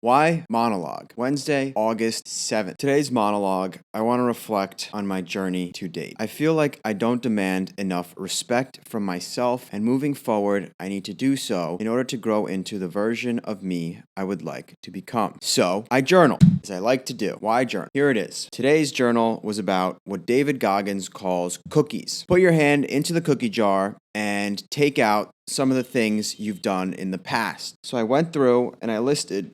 Why Monologue? Wednesday, August 7th. Today's monologue, I want to reflect on my journey to date. I feel like I don't demand enough respect from myself, and moving forward, I need to do so in order to grow into the version of me I would like to become. So, I journal, as I like to do. Why journal? Here it is. Today's journal was about what David Goggins calls cookies. Put your hand into the cookie jar and take out some of the things you've done in the past. So I went through and I listed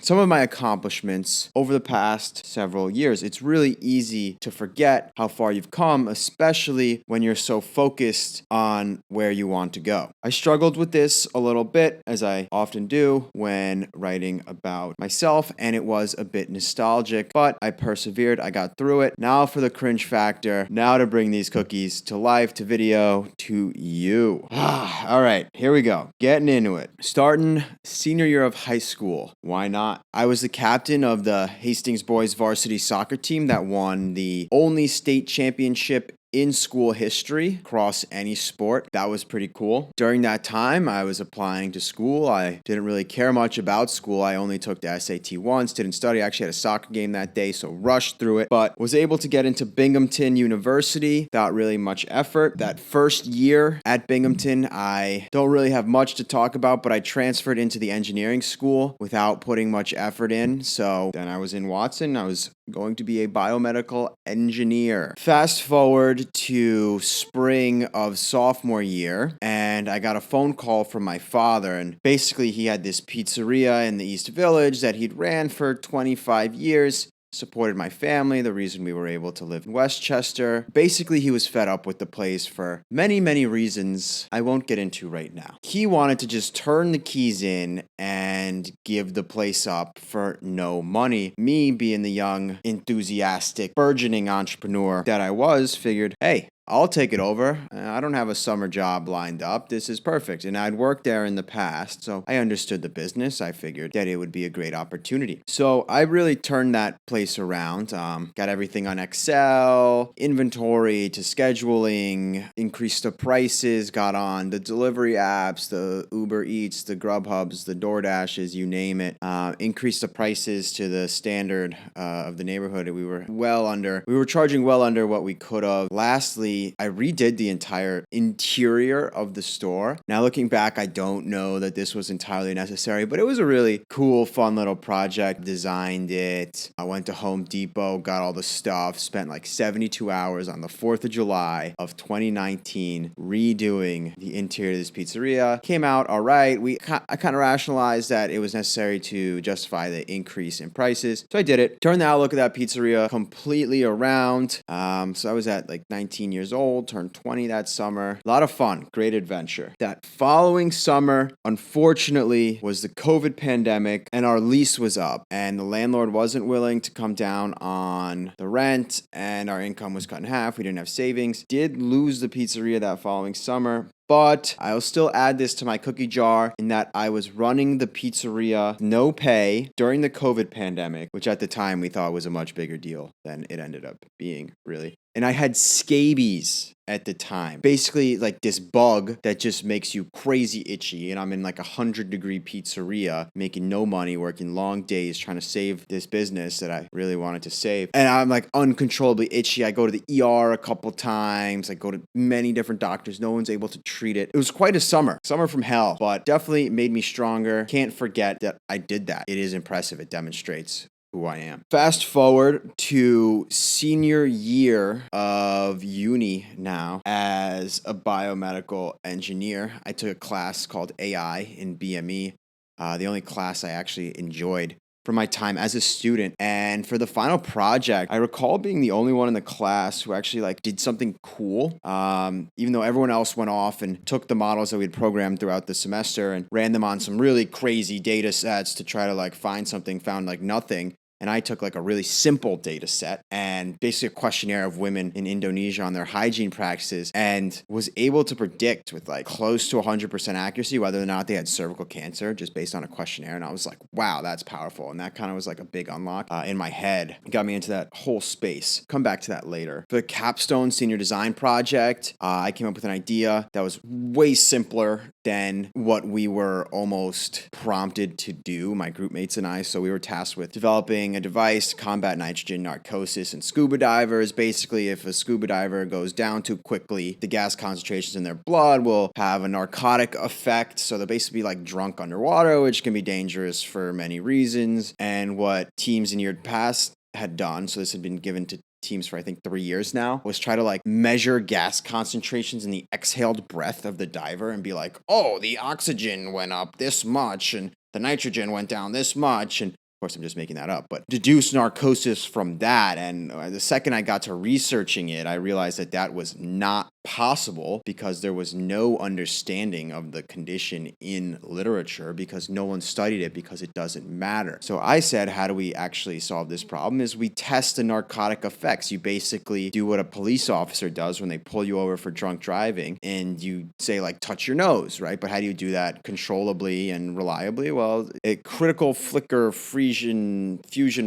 some of my accomplishments over the past several years. It's really easy to forget how far you've come, especially when you're so focused on where you want to go. I struggled with this a little bit, as I often do when writing about myself, and it was a bit nostalgic, but I persevered. I got through it. Now for the cringe factor. Now to bring these cookies to life, to video, to you. All right, here we go. Getting into it. Starting senior year of high school. Why not? I was the captain of the Hastings boys varsity soccer team that won the only state championship in school history across any sport. That was pretty cool. During that time, I was applying to school. I didn't really care much about school. I only took the SAT once, didn't study. I actually had a soccer game that day, so rushed through it, but was able to get into Binghamton University without really much effort. That first year at Binghamton, I don't really have much to talk about, but I transferred into the engineering school without putting much effort in. So then I was in Watson. I was going to be a biomedical engineer. Fast forward to spring of sophomore year, and I got a phone call from my father, and basically he had this pizzeria in the East Village that he'd ran for 25 years. Supported my family, the reason we were able to live in Westchester. Basically, he was fed up with the place for many, many reasons I won't get into right now. He wanted to just turn the keys in and give the place up for no money. Me, being the young, enthusiastic, burgeoning entrepreneur that I was, figured, hey, I'll take it over. I don't have a summer job lined up. This is perfect. And I'd worked there in the past, so I understood the business. I figured that it would be a great opportunity. So I really turned that place around. Got everything on Excel, inventory to scheduling, increased the prices, got on the delivery apps, the Uber Eats, the Grubhubs, the DoorDashes, you name it. Increased the prices to the standard of the neighborhood. We were charging well under what we could have. Lastly, I redid the entire interior of the store. Now looking back, I don't know that this was entirely necessary, but it was a really cool, fun little project. Designed it. I went to Home Depot, got all the stuff, spent like 72 hours on the 4th of July of 2019 redoing the interior of this pizzeria. Came out all right. I kind of rationalized that it was necessary to justify the increase in prices. So I did it. Turned the outlook of that pizzeria completely around. So I was at like 19 years old, turned 20 that summer. A lot of fun, great adventure. That following summer, unfortunately, was the COVID pandemic, and our lease was up, and the landlord wasn't willing to come down on the rent, and our income was cut in half. We didn't have savings. Did lose the pizzeria that following summer. But I'll still add this to my cookie jar in that I was running the pizzeria no pay during the COVID pandemic, which at the time we thought was a much bigger deal than it ended up being, really. And I had scabies at the time. Basically like this bug that just makes you crazy itchy. And I'm in like 100-degree pizzeria, making no money, working long days, trying to save this business that I really wanted to save. And I'm like uncontrollably itchy. I go to the ER a couple times. I go to many different doctors. No one's able to treat it. It was quite a summer from hell, but definitely made me stronger. Can't forget that I did that. It is impressive. It demonstrates who I am. Fast forward to senior year of uni now as a biomedical engineer. I took a class called AI in BME, the only class I actually enjoyed for my time as a student. And for the final project, I recall being the only one in the class who actually did something cool. Even though everyone else went off and took the models that we'd programmed throughout the semester and ran them on some really crazy data sets to try to find something, found nothing. And I took a really simple data set and basically a questionnaire of women in Indonesia on their hygiene practices, and was able to predict with close to 100% accuracy whether or not they had cervical cancer just based on a questionnaire. And I was like, wow, that's powerful. And that kind of was a big unlock in my head. It got me into that whole space. Come back to that later. For the capstone senior design project, I came up with an idea that was way simpler than what we were almost prompted to do, my group mates and I. So we were tasked with developing a device to combat nitrogen narcosis in scuba divers. Basically, if a scuba diver goes down too quickly, the gas concentrations in their blood will have a narcotic effect. So they'll basically be like drunk underwater, which can be dangerous for many reasons. And what teams in years past had done, so this had been given to teams for I think 3 years now, was try to like measure gas concentrations in the exhaled breath of the diver and be like, oh, the oxygen went up this much and the nitrogen went down this much. And of course, I'm just making that up, but deduce narcosis from that. And the second I got to researching it, I realized that that was not possible because there was no understanding of the condition in literature because no one studied it because it doesn't matter. So I said, how do we actually solve this problem? Is we test the narcotic effects. You basically do what a police officer does when they pull you over for drunk driving and you say like, touch your nose, right? But how do you do that controllably and reliably? Well, a critical flicker fusion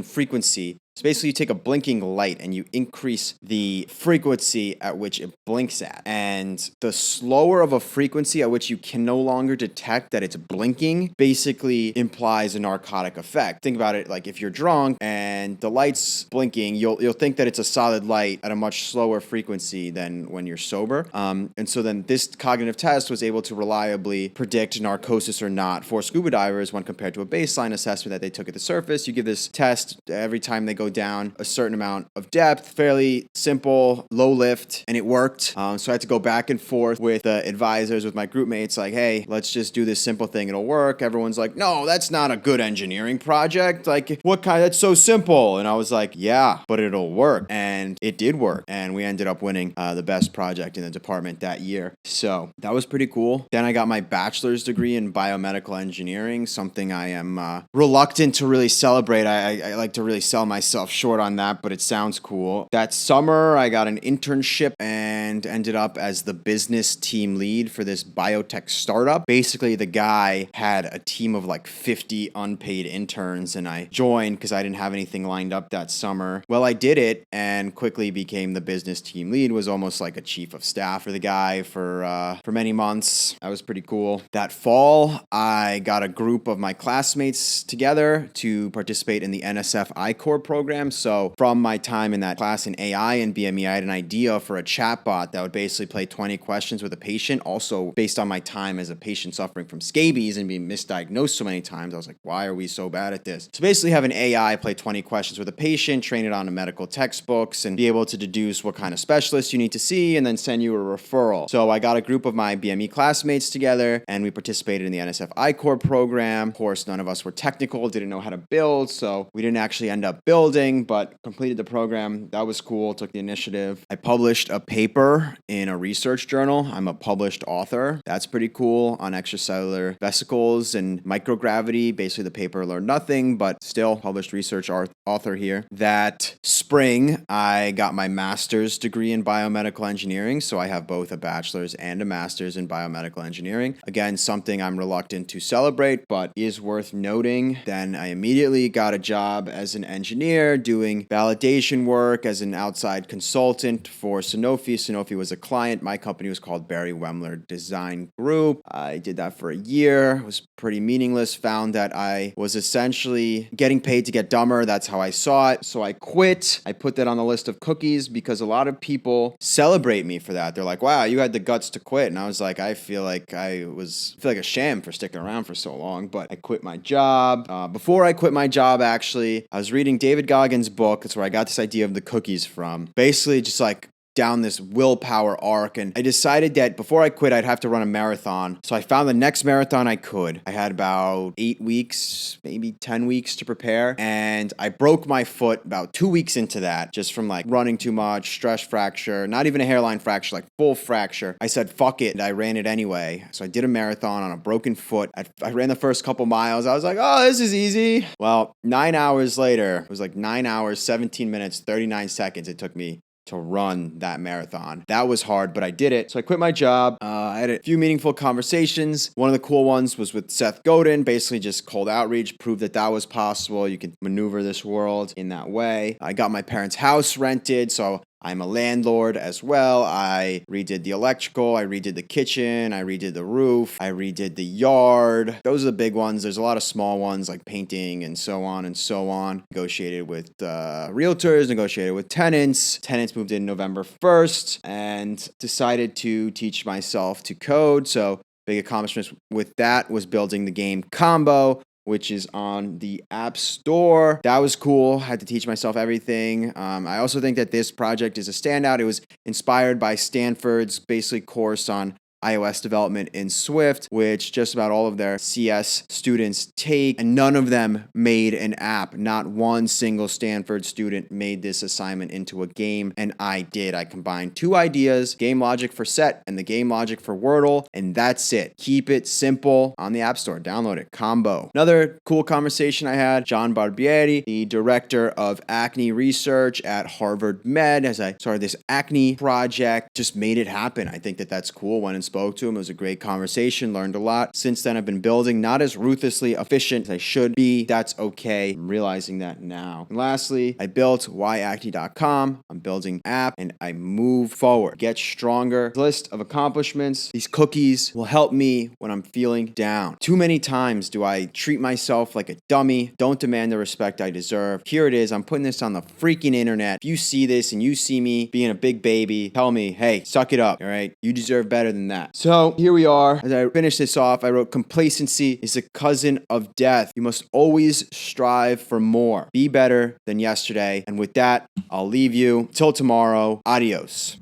frequency. So basically you take a blinking light and you increase the frequency at which it blinks at. And the slower of a frequency at which you can no longer detect that it's blinking basically implies a narcotic effect. Think about it like if you're drunk and the light's blinking, you'll think that it's a solid light at a much slower frequency than when you're sober. And so then this cognitive test was able to reliably predict narcosis or not for scuba divers when compared to a baseline assessment that they took at the surface. You give this test every time they go down a certain amount of depth, fairly simple, low lift, and it worked. So I had to go back and forth with the advisors, with my group mates, like, hey, let's just do this simple thing. It'll work. Everyone's like, no, that's not a good engineering project. Like, what kind? That's so simple. And I was like, yeah, but it'll work. And it did work. And we ended up winning the best project in the department that year. So that was pretty cool. Then I got my bachelor's degree in biomedical engineering, something I am reluctant to really celebrate. I like to really sell myself short on that, but it sounds cool. That summer, I got an internship and ended up as the business team lead for this biotech startup. Basically, the guy had a team of like 50 unpaid interns, and I joined because I didn't have anything lined up that summer. Well, I did it and quickly became the business team lead, was almost like a chief of staff for the guy for many months. That was pretty cool. That fall, I got a group of my classmates together to participate in the NSF I-Corps program. So from my time in that class in AI and BME, I had an idea for a chatbot that would basically play 20 questions with a patient. Also, based on my time as a patient suffering from scabies and being misdiagnosed so many times, I was like, why are we so bad at this? So basically have an AI play 20 questions with a patient, train it on the medical textbooks, and be able to deduce what kind of specialist you need to see, and then send you a referral. So I got a group of my BME classmates together, and we participated in the NSF I-Corps program. Of course, none of us were technical, didn't know how to build, so we didn't actually end up building, but completed the program. That was cool. Took the initiative. I published a paper in a research journal. I'm a published author. That's pretty cool on extracellular vesicles and microgravity. Basically, the paper learned nothing, but still published research author here. That spring, I got my master's degree in biomedical engineering. So I have both a bachelor's and a master's in biomedical engineering. Again, something I'm reluctant to celebrate, but is worth noting. Then I immediately got a job as an engineer doing validation work as an outside consultant for Sanofi. Sanofi was a client. My company was called Barry Wemler Design Group. I did that for a year. It was pretty meaningless. Found that I was essentially getting paid to get dumber. That's how I saw it. So I quit. I put that on the list of cookies because a lot of people celebrate me for that. They're like, wow, you had the guts to quit. And I was like, I feel like a sham for sticking around for so long, but I quit my job. Before I quit my job, actually, I was reading David Goggins' book. That's where I got this idea of the cookies from. Basically, just like down this willpower arc, and I decided that before I quit, I'd have to run a marathon. So I found the next marathon I could. I had about 8 weeks, maybe 10 weeks to prepare, and I broke my foot about 2 weeks into that, just from like running too much, stress fracture, not even a hairline fracture, like full fracture. I said, fuck it, and I ran it anyway. So I did a marathon on a broken foot. I ran the first couple miles. I was like, oh, this is easy. Well, 9 hours later, it was like 9 hours, 17 minutes, 39 seconds it took me to run that marathon. That was hard, but I did it. So I quit my job. I had a few meaningful conversations. One of the cool ones was with Seth Godin, basically just cold outreach, proved that was possible. You could maneuver this world in that way. I got my parents' house rented, so I'm a landlord as well. I redid the electrical, I redid the kitchen, I redid the roof, I redid the yard. Those are the big ones. There's a lot of small ones like painting and so on and so on. Negotiated with realtors, negotiated with tenants. Tenants moved in November 1st and decided to teach myself to code. So big accomplishments with that was building the game Combo, which is on the App Store. That was cool. Had to teach myself everything. I also think that this project is a standout. It was inspired by Stanford's basically course on iOS development in Swift, which just about all of their CS students take, and none of them made an app. Not one single Stanford student made this assignment into a game, and I did. I combined two ideas, game logic for set and the game logic for Wordle, and that's it. Keep it simple on the App Store. Download it. Combo. Another cool conversation I had, John Barbieri, the director of acne research at Harvard Med, as I started this acne project, just made it happen. I think that that's cool. Went and spoke to him. It was a great conversation, learned a lot. Since then, I've been building, not as ruthlessly efficient as I should be. That's okay. I'm realizing that now. And lastly, I built whyacne.com. I'm building an app and I move forward, get stronger. List of accomplishments. These cookies will help me when I'm feeling down. Too many times do I treat myself like a dummy, don't demand the respect I deserve. Here it is. I'm putting this on the freaking internet. If you see this and you see me being a big baby, tell me, hey, suck it up. All right. You deserve better than that. So here we are. As I finish this off, I wrote, complacency is a cousin of death. You must always strive for more. Be better than yesterday. And with that, I'll leave you. Till tomorrow. Adios.